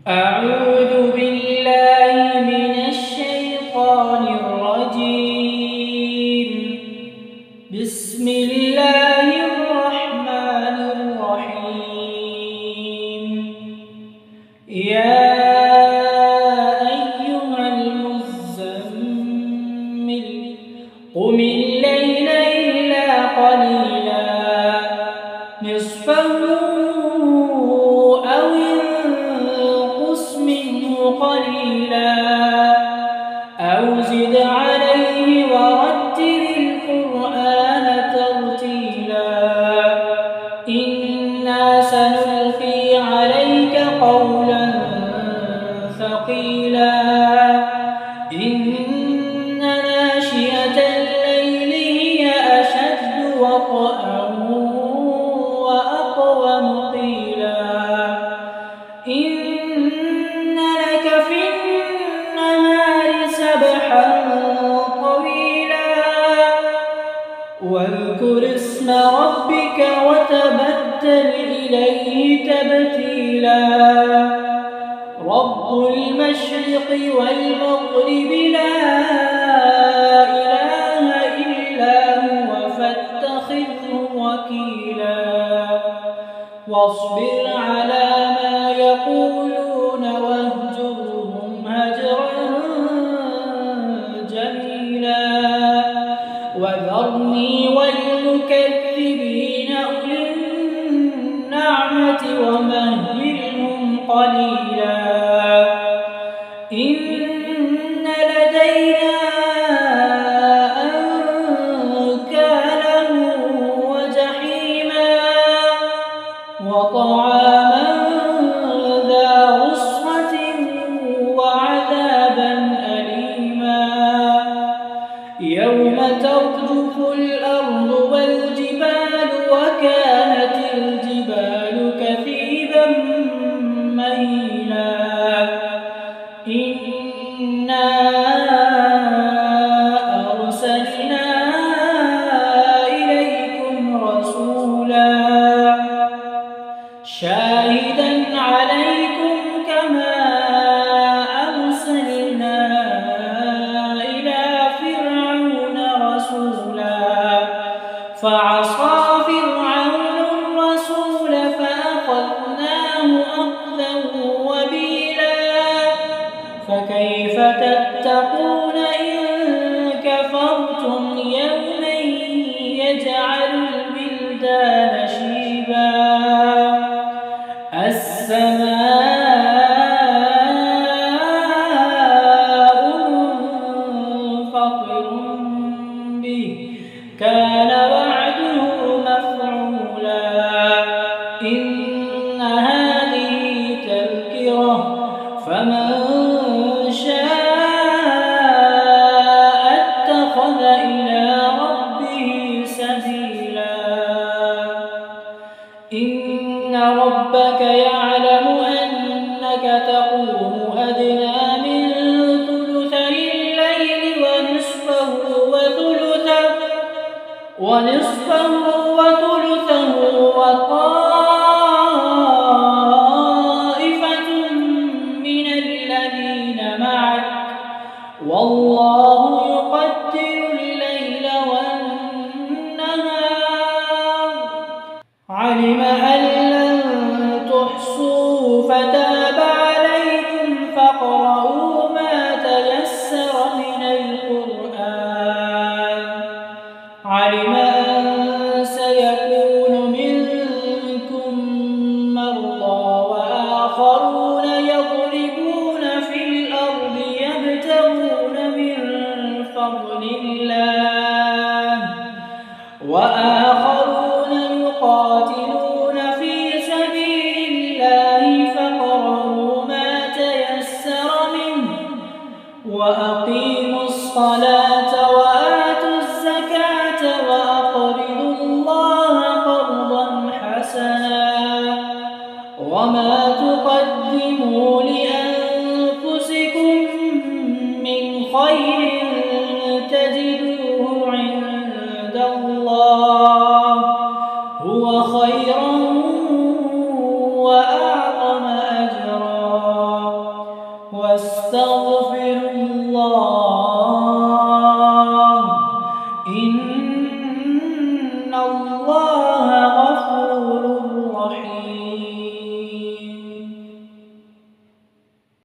أعوذ بالله من الشيطان الرجيم. بسم الله الرحمن الرحيم. يا أيها المزمل قم الليل إلا قليلا نصفه أو انقص منه قليلا أو زد عليه ورتل القرآن ترتيلا إنا سنلقي عليك قولا ثقيلا إن ناشئة الليل هي أشد وطئا وأقوم قيلا إن لك في النهار سبحا طويلا واذكر اسم ربك وتبتل إليه تبتيلا رب المشرق والمغرب لا إله إلا هو فاتخذه وكيلا واصبر على ما يقولون واهجرهم هجرا جميلا وذرني والمكذبين أولي النعمة ومهلهم قليلا إن لدينا أنكالا وجحيما وطعاما ذا غصة وعذابا أليما يوم ترجف الأرض والجبال وكانت الجبال كثيبا مهيلا إنا أرسلنا إليكم رسولا شاهدا عليكم كما أرسلنا إلى فرعون رسولا فعصى فرعون الرسول فأخذناه أخذا وبيلا فكيف تتقون إن كفرتم يوما يجعل البلدان شيبا السماء منفطر به كان وعده مفعولا إن هذه تذكرة فمن شاء اتخذ إلى ربه سبيلا إن ربك يعلم أنك تقوم أدنى من ثلثي الليل ونصفه وثلثه وطائفة من الذين معك والله يقدر الليل والنهار علم أن لن تحصوا فتاب عليكم فاقرؤوا ما تيسر من القرآن علم أن سيكون منكم مرضى وآخرون يضربون في الأرض يبتغون من فضل الله وآخرون يقاتلون في سبيل الله فاقرؤوا ما تيسر منه وأقيموا الصلاة وآتوا الزكاة وأقرضوا الله قرضا حسنا وما تقدموا لأنفسكم من خير تجدوه عند الله هو خيرا وأعظم أجرا واستغفروا الله إن الله